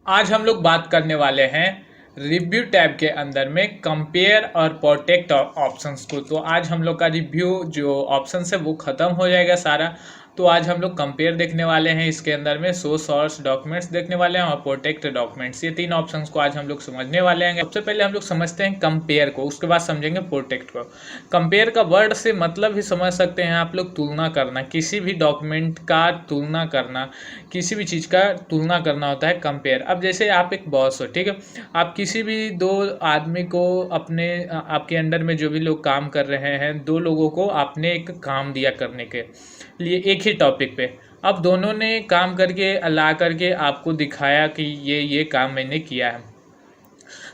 आज हम लोग बात करने वाले हैं रिव्यू टैब के अंदर में कंपेयर और प्रोटेक्ट ऑप्शंस को। तो आज हम लोग का रिव्यू जो ऑप्शंस है वो ख़त्म हो जाएगा सारा। तो आज हम लोग कंपेयर देखने वाले हैं, इसके अंदर में शो सोर्स डॉक्यूमेंट्स देखने वाले हैं और प्रोटेक्ट डॉक्यूमेंट्स, ये तीन ऑप्शंस को आज हम लोग समझने वाले हैं। सबसे पहले हम लोग समझते हैं कंपेयर को, उसके बाद समझेंगे प्रोटेक्ट को। कंपेयर का वर्ड से मतलब ही समझ सकते हैं आप लोग, तुलना करना, किसी भी डॉक्यूमेंट का तुलना करना, किसी भी चीज़ का तुलना करना होता है कंपेयर। अब जैसे आप एक बॉस हो, ठीक है, आप किसी भी दो आदमी को अपने आपके अंडर में जो भी लोग काम कर रहे हैं, दो लोगों को आपने एक काम दिया करने के लिए एक ही टॉपिक पे। अब दोनों ने काम करके ला करके आपको दिखाया कि ये काम मैंने किया है।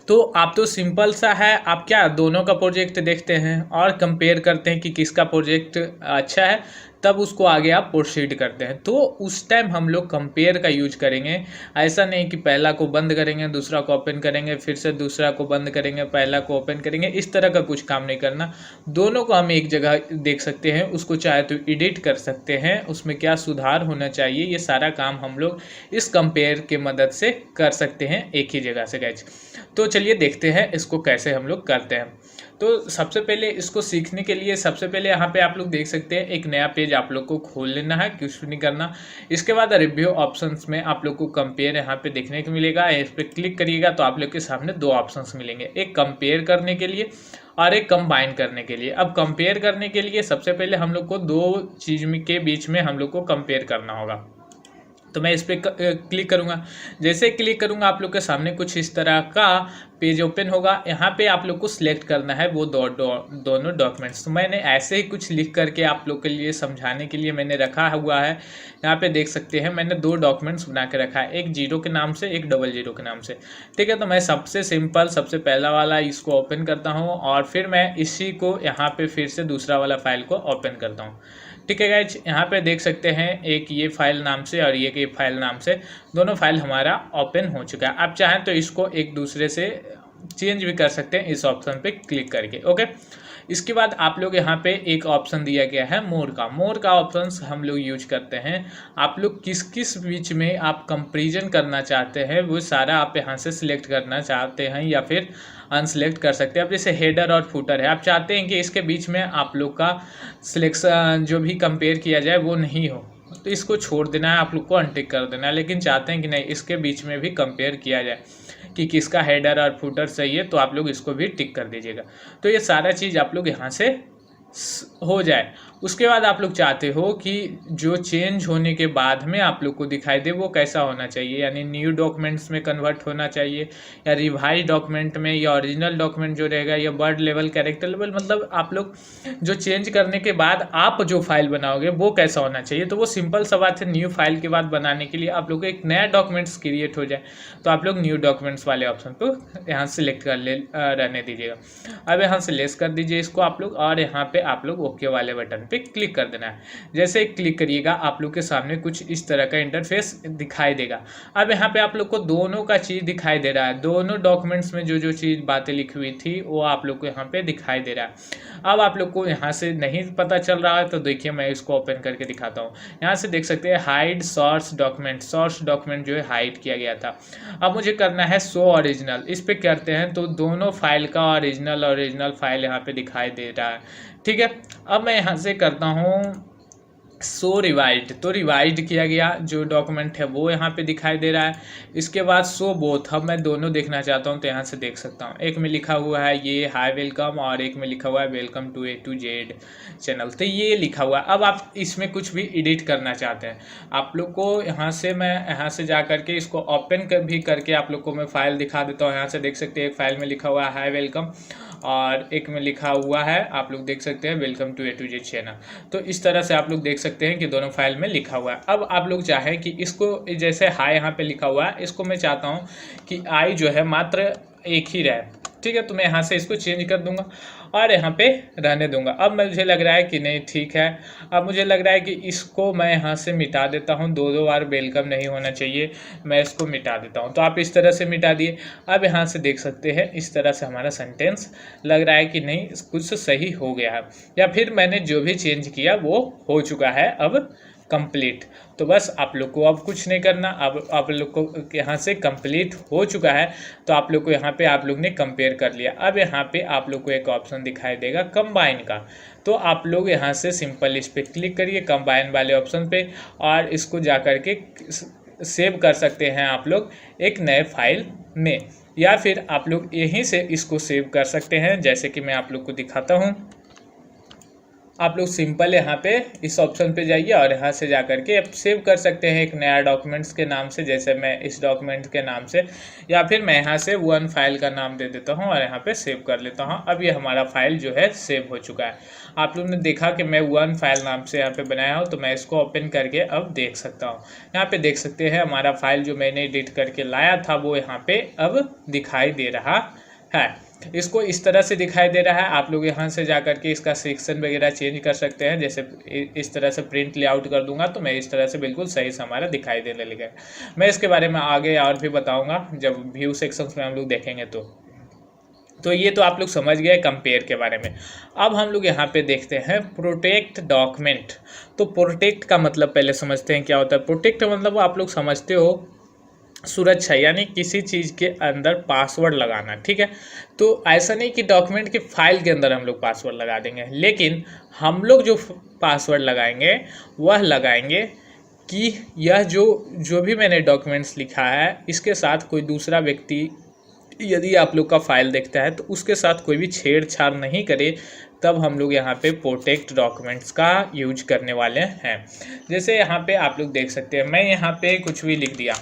तो आप तो सिंपल सा है, आप क्या दोनों का प्रोजेक्ट देखते हैं और कंपेयर करते हैं कि किसका प्रोजेक्ट अच्छा है, तब उसको आगे आप प्रोसीड करते हैं। तो उस टाइम हम लोग कंपेयर का यूज करेंगे। ऐसा नहीं कि पहला को बंद करेंगे दूसरा को ओपन करेंगे, फिर से दूसरा को बंद करेंगे पहला को ओपन करेंगे, इस तरह का कुछ काम नहीं करना। दोनों को हम एक जगह देख सकते हैं, उसको चाहे तो एडिट कर सकते हैं, उसमें क्या सुधार होना चाहिए, ये सारा काम हम लोग इस कंपेयर के मदद से कर सकते हैं एक ही जगह से गाइज। तो चलिए देखते हैं इसको कैसे हम लोग करते हैं। तो सबसे पहले इसको सीखने के लिए सबसे पहले यहाँ पे आप लोग देख सकते हैं एक नया पेज आप लोग को खोल लेना है, कुछ नहीं करना। इसके बाद रिव्यू ऑप्शंस में आप लोग को कंपेयर यहाँ पे देखने को मिलेगा, इस पर क्लिक करिएगा तो आप लोग के सामने दो ऑप्शंस मिलेंगे, एक कंपेयर करने के लिए और एक कंबाइन करने के लिए। अब कंपेयर करने के लिए सबसे पहले हम लोग को दो चीज़ के बीच में हम लोग को कंपेयर करना होगा। तो मैं इस पर क्लिक करूँगा, जैसे क्लिक करूँगा आप लोग के सामने कुछ इस तरह का पेज ओपन होगा। यहाँ पे आप लोग को सिलेक्ट करना है वो दोनों डॉक्यूमेंट्स। तो मैंने ऐसे ही कुछ लिख करके आप लोग के लिए समझाने के लिए मैंने रखा हुआ है। यहाँ पे देख सकते हैं मैंने दो डॉक्यूमेंट्स बना के रखा है, एक 0 के नाम से, एक 00 के नाम से, ठीक है। तो मैं सबसे सिंपल सबसे पहला वाला इसको ओपन करता हूँ और फिर मैं इसी को यहाँ पे फिर से दूसरा वाला फाइल को ओपन करता हूँ, ठीक है गाइज। यहाँ पे देख सकते हैं एक ये फाइल नाम से और ये फाइल नाम से दोनों फाइल हमारा ओपन हो चुका है। आप चाहें तो इसको एक दूसरे से चेंज भी कर सकते हैं इस ऑप्शन पे क्लिक करके, ओके। इसके बाद आप लोग यहाँ पे एक ऑप्शन दिया गया है मोर का ऑप्शन हम लोग यूज करते हैं। आप लोग किस किस बीच में आप कंपेरिजन करना चाहते हैं वो सारा आप यहाँ से सिलेक्ट करना चाहते हैं या फिर अनसेलेक्ट कर सकते हैं। अब जैसे हेडर और फुटर है, आप चाहते हैं कि इसके बीच में आप लोग का सिलेक्शन जो भी कंपेयर किया जाए वो नहीं हो, तो इसको छोड़ देना है, आप लोग को अनटिक कर देना है। लेकिन चाहते हैं कि नहीं इसके बीच में भी कंपेयर किया जाए कि किसका हेडर और फुटर सही है, तो आप लोग इसको भी टिक कर दीजिएगा। तो ये सारा चीज़ आप लोग यहाँ से हो जाए। उसके बाद आप लोग चाहते हो कि जो चेंज होने के बाद में आप लोग को दिखाई दे वो कैसा होना चाहिए, यानी न्यू डॉक्यूमेंट्स में कन्वर्ट होना चाहिए या रिवाइज डॉक्यूमेंट में या ओरिजिनल डॉक्यूमेंट जो रहेगा या वर्ड लेवल कैरेक्टर लेवल, मतलब आप लोग जो चेंज करने के बाद आप जो फाइल बनाओगे वो कैसा होना चाहिए। तो वो सिंपल सा बात है, न्यू फाइल के बाद बनाने के लिए आप लोग को एक नया डॉक्यूमेंट्स क्रिएट हो जाए, तो आप लोग न्यू डॉक्यूमेंट्स वाले ऑप्शन को यहाँ सेलेक्ट कर रहने दीजिएगा। अब यहाँ से लेस कर दीजिए इसको आप लोग और यहाँ पे आप लोग ओके वाले बटन पे क्लिक कर देना है। जैसे क्लिक करिएगा आप लोग के सामने कुछ इस तरह का इंटरफेस दिखाई देगा। अब यहाँ पे आप लोग को दोनों का चीज़ दिखाई दे रहा है, दोनों डॉक्यूमेंट्स में जो जो चीज़ बातें लिखी हुई थी वो आप लोग को यहाँ पे दिखाई दे रहा है। अब आप लोग को यहाँ से नहीं पता चल रहा है तो देखिए मैं इसको ओपन करके दिखाता हूँ। यहाँ से देख सकते हैं हाइड सोर्स डॉक्यूमेंट जो है हाइड किया गया था। अब मुझे करना है शो ओरिजिनल, इस पे करते हैं तो दोनों फाइल का ओरिजिनल फाइल यहाँ पे दिखाई दे रहा है, ठीक है। अब मैं यहाँ से करता हूँ सो रिवाइज्ड, तो रिवाइज्ड किया गया जो डॉक्यूमेंट है वो यहाँ पे दिखाई दे रहा है। इसके बाद सो बोथ, अब मैं दोनों देखना चाहता हूँ तो यहाँ से देख सकता हूँ, एक में लिखा हुआ है ये हाई वेलकम और एक में लिखा हुआ है welcome to A to Z channel, तो ये लिखा हुआ है। अब आप इसमें कुछ भी एडिट करना चाहते हैं आप लोग को, यहाँ से मैं यहाँ से जा करके इसको ओपन भी करके आप लोग को मैं फाइल दिखा देता हूँ। यहाँ से देख सकते हैं एक फाइल में लिखा हुआ है हाई वेलकम और एक में लिखा हुआ है आप लोग देख सकते हैं welcome to A to Z channel. तो इस तरह से आप लोग देख सकते हैं कि दोनों फाइल में लिखा हुआ है। अब आप लोग चाहें कि इसको जैसे हाई यहाँ पे लिखा हुआ है, इसको मैं चाहता हूँ कि आई जो है मात्र एक ही रहे, ठीक है। तो मैं यहाँ से इसको चेंज कर दूंगा और यहाँ पे रहने दूंगा। अब मुझे लग रहा है कि नहीं ठीक है, अब मुझे लग रहा है कि इसको मैं यहाँ से मिटा देता हूँ, दो बार वेलकम नहीं होना चाहिए, मैं इसको मिटा देता हूँ। तो आप इस तरह से मिटा दिए। अब यहाँ से देख सकते हैं इस तरह से हमारा सेंटेंस लग रहा है कि नहीं कुछ सही हो गया है, या फिर मैंने जो भी चेंज किया वो हो चुका है अब कंप्लीट। तो बस आप लोग को अब कुछ नहीं करना, अब आप लोग को यहाँ से कंप्लीट हो चुका है। तो आप लोग को यहाँ पे आप लोग ने कंपेयर कर लिया। अब यहाँ पे आप लोग को एक ऑप्शन दिखाई देगा कंबाइन का, तो आप लोग यहाँ से सिंपल इस पर क्लिक करिए कंबाइन वाले ऑप्शन पे, और इसको जा कर के सेव कर सकते हैं आप लोग एक नए फाइल में, या फिर आप लोग यहीं से इसको सेव कर सकते हैं। जैसे कि मैं आप लोग को दिखाता हूँ, आप लोग सिंपल यहाँ पे इस ऑप्शन पे जाइए और यहाँ से जा कर के अब सेव कर सकते हैं एक नया डॉक्यूमेंट्स के नाम से, जैसे मैं इस डॉक्यूमेंट के नाम से, या फिर मैं यहाँ से वन फाइल का नाम दे देता हूँ और यहाँ पे सेव कर लेता हूँ। अब ये हमारा फाइल जो है सेव हो चुका है। आप लोग ने देखा कि मैं वन फाइल नाम से यहाँ पे बनाया हूँ, तो मैं इसको ओपन करके अब देख सकता हूँ। यहाँ पे देख सकते हैं हमारा फाइल जो मैंने एडिट करके लाया था वो यहाँ पे अब दिखाई दे रहा है। इसको इस तरह से दिखाई दे रहा है। आप लोग यहाँ से जा कर के इसका सेक्शन वगैरह चेंज कर सकते हैं। जैसे इस तरह से प्रिंट लेआउट कर दूंगा तो मैं इस तरह से बिल्कुल सही से हमारा दिखाई देने लगेगा। मैं इसके बारे में आगे और भी बताऊंगा जब व्यू सेक्शंस में हम लोग देखेंगे। तो ये तो आप लोग समझ गए कंपेयर के बारे में। अब हम लोग यहाँ पे देखते हैं प्रोटेक्ट डॉक्यूमेंट। तो प्रोटेक्ट का मतलब पहले समझते हैं क्या होता है। प्रोटेक्ट का मतलब आप लोग समझते हो सुरक्षा, यानी किसी चीज़ के अंदर पासवर्ड लगाना, ठीक है। तो ऐसा नहीं कि डॉक्यूमेंट के फाइल के अंदर हम लोग पासवर्ड लगा देंगे, लेकिन हम लोग जो पासवर्ड लगाएंगे वह लगाएंगे कि यह जो भी मैंने डॉक्यूमेंट्स लिखा है इसके साथ कोई दूसरा व्यक्ति यदि आप लोग का फाइल देखता है तो उसके साथ कोई भी छेड़छाड़ नहीं करे, तब हम लोग यहाँ पे प्रोटेक्ट डॉक्यूमेंट्स का यूज करने वाले हैं। जैसे यहाँ पे आप लोग देख सकते हैं, मैं यहाँ पे कुछ भी लिख दिया,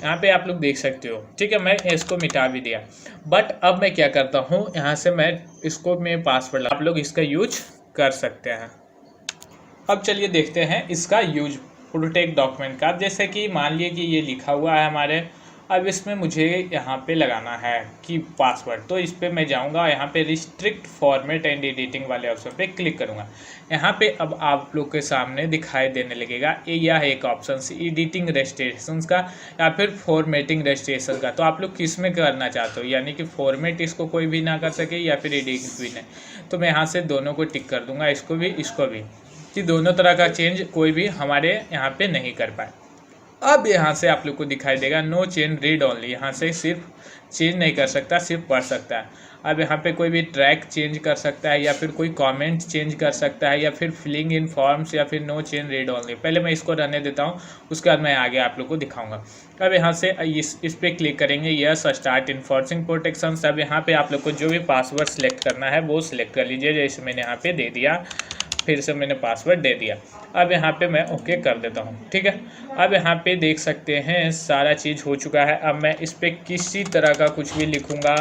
यहाँ पे आप लोग देख सकते हो, ठीक है। मैं इसको मिटा भी दिया, बट अब मैं क्या करता हूँ, यहाँ से मैं इसको मैं पासवर्ड, आप लोग इसका यूज कर सकते हैं। अब चलिए देखते हैं इसका यूज प्रोटेक्ट डॉक्यूमेंट का। जैसे कि मान लिए कि ये लिखा हुआ है हमारे, अब इसमें मुझे यहाँ पे लगाना है कि पासवर्ड, तो इस पर मैं जाऊँगा, यहाँ पे रिस्ट्रिक्ट फॉर्मेट एंड एडिटिंग वाले ऑप्शन पे क्लिक करूँगा। यहाँ पे अब आप लोग के सामने दिखाई देने लगेगा यह एक ऑप्शन एडिटिंग रेस्ट्रिक्शंस का या फिर फॉर्मेटिंग रेस्ट्रिक्शन का। तो आप लोग किस में करना चाहते हो, यानी कि फॉर्मेट इसको कोई भी ना कर सके या फिर एडिटिंग भी नहीं। तो मैं यहाँ से दोनों को टिक कर दूँगा, इसको भी, कि दोनों तरह का चेंज कोई भी हमारे यहाँ पे नहीं कर पाए। अब यहाँ से आप लोग को दिखाई देगा नो चेंज रीड ओनली, यहाँ से सिर्फ चेंज नहीं कर सकता, सिर्फ पढ़ सकता है। अब यहाँ पे कोई भी ट्रैक चेंज कर सकता है या फिर कोई कमेंट चेंज कर सकता है या फिर फिलिंग इन फॉर्म्स या फिर नो चेंज रीड ओनली। पहले मैं इसको रहने देता हूँ, उसके बाद मैं आगे आप लोग को दिखाऊंगा। अब यहाँ से इस पर क्लिक करेंगे, यस स्टार्ट इन्फोर्सिंग प्रोटेक्शन। अब यहाँ पे आप लोग को जो भी पासवर्ड सेलेक्ट करना है वो सिलेक्ट कर लीजिए, जैसे मैंने यहाँ पे दे दिया, फिर से मैंने पासवर्ड दे दिया। अब यहाँ पे मैं ओके कर देता हूँ, ठीक है। अब यहाँ पे देख सकते हैं सारा चीज़ हो चुका है। अब मैं इस पर किसी तरह का कुछ भी लिखूँगा,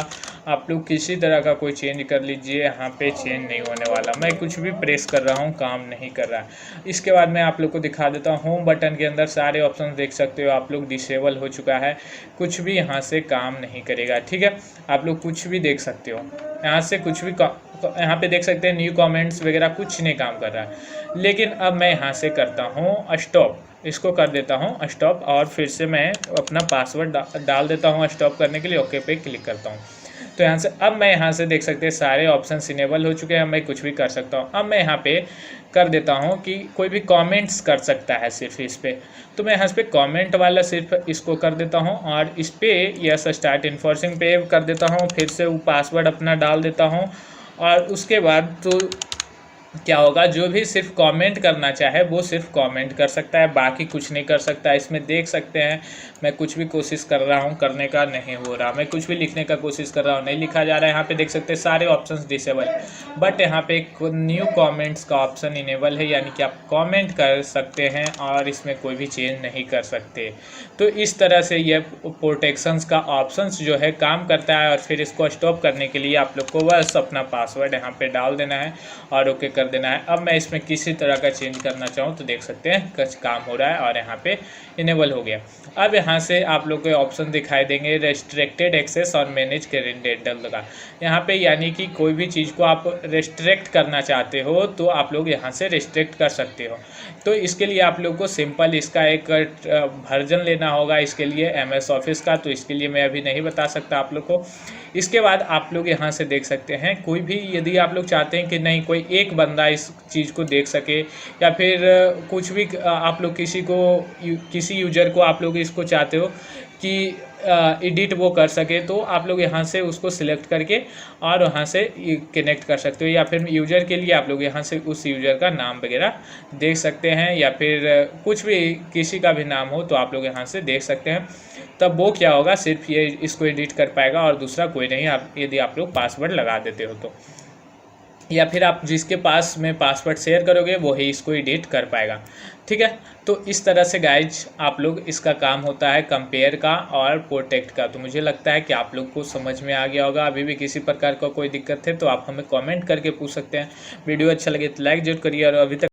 आप लोग किसी तरह का कोई चेंज कर लीजिए, यहाँ पे चेंज नहीं होने वाला। मैं कुछ भी प्रेस कर रहा हूँ, काम नहीं कर रहा है। इसके बाद मैं आप लोग को दिखा देता हूँ, होम बटन के अंदर सारे ऑप्शन देख सकते हो आप लोग डिसेबल हो चुका है, कुछ भी यहाँ से काम नहीं करेगा, ठीक है। आप लोग कुछ भी देख सकते हो, यहाँ से कुछ भी यहाँ पे देख सकते हैं न्यू कमेंट्स वगैरह कुछ नहीं काम कर रहा है। लेकिन अब मैं यहाँ से करता हूँ स्टॉप, इसको कर देता हूँ स्टॉप, और फिर से मैं अपना पासवर्ड डाल देता हूँ स्टॉप करने के लिए, ओके पे क्लिक करता हूँ। तो यहाँ से अब मैं यहाँ से देख सकते हैं सारे ऑप्शन इनेबल हो चुके हैं, मैं कुछ भी कर सकता हूँ। अब मैं यहाँ पे कर देता हूँ कि कोई भी कमेंट्स कर सकता है सिर्फ इस पर, तो मैं यहाँ पे कमेंट वाला सिर्फ इसको कर देता हूँ और इस पर यस स्टार्ट इन्फोर्सिंग पे कर देता हूँ, फिर से वो पासवर्ड अपना डाल देता हूँ। और उसके बाद तो क्या होगा, जो भी सिर्फ कमेंट करना चाहे वो सिर्फ कमेंट कर सकता है, बाकी कुछ नहीं कर सकता। इसमें देख सकते हैं मैं कुछ भी कोशिश कर रहा हूं करने का, नहीं हो रहा। मैं कुछ भी लिखने का कोशिश कर रहा हूं, नहीं लिखा जा रहा है। यहाँ पे देख सकते हैं सारे ऑप्शंस डिसेबल, बट यहाँ पे एक न्यू कमेंट्स का ऑप्शन इनेबल है, यानी कि आप कमेंट कर सकते हैं और इसमें कोई भी चेंज नहीं कर सकते। तो इस तरह से ये प्रोटेक्शंस का ऑप्शंस जो है काम करता है। और फिर इसको स्टॉप करने के लिए आप लोग को बस अपना पासवर्ड यहाँ पे डाल देना है और ओके कर देना है। अब मैं इसमें किसी तरह का चेंज करना चाहूँ तो देख सकते हैं कुछ काम हो रहा है और यहाँ पे इनेबल हो गया। अब यहाँ से आप लोग को ऑप्शन दिखाई देंगे रेस्ट्रिक्टेड एक्सेस और मैनेज करेंडेंटल का, यहाँ पे यानी कि कोई भी चीज़ को आप रेस्ट्रिक्ट करना चाहते हो तो आप लोग यहाँ से रेस्ट्रिक्ट कर सकते हो। तो इसके लिए आप लोग को सिंपल इसका एक वर्जन लेना होगा, इसके लिए MS ऑफिस का, तो इसके लिए मैं अभी नहीं बता सकता आप लोग को। इसके बाद आप लोग यहाँ से देख सकते हैं कोई भी, यदि आप लोग चाहते हैं कि नहीं कोई एक बंदा इस चीज़ को देख सके, या फिर कुछ भी आप लोग किसी यूजर को आप लोग इसको चाहते हो कि एडिट वो कर सके, तो आप लोग यहाँ से उसको सिलेक्ट करके और वहाँ से कनेक्ट कर सकते हो, या फिर यूज़र के लिए आप लोग यहाँ से उस यूज़र का नाम वगैरह देख सकते हैं, या फिर कुछ भी किसी का भी नाम हो तो आप लोग यहाँ से देख सकते हैं। तब वो क्या होगा, सिर्फ ये इसको एडिट कर पाएगा और दूसरा कोई नहीं, आप यदि आप लोग पासवर्ड लगा देते हो तो, या फिर आप जिसके पास में पासवर्ड शेयर करोगे वो ही इसको एडिट कर पाएगा। ठीक है, तो इस तरह से गाइज आप लोग इसका काम होता है कंपेयर का और प्रोटेक्ट का। तो मुझे लगता है कि आप लोग को समझ में आ गया होगा। अभी भी किसी प्रकार का कोई दिक्कत है तो आप हमें कमेंट करके पूछ सकते हैं। वीडियो अच्छा लगे तो लाइक जरूर करिए, और अभी तक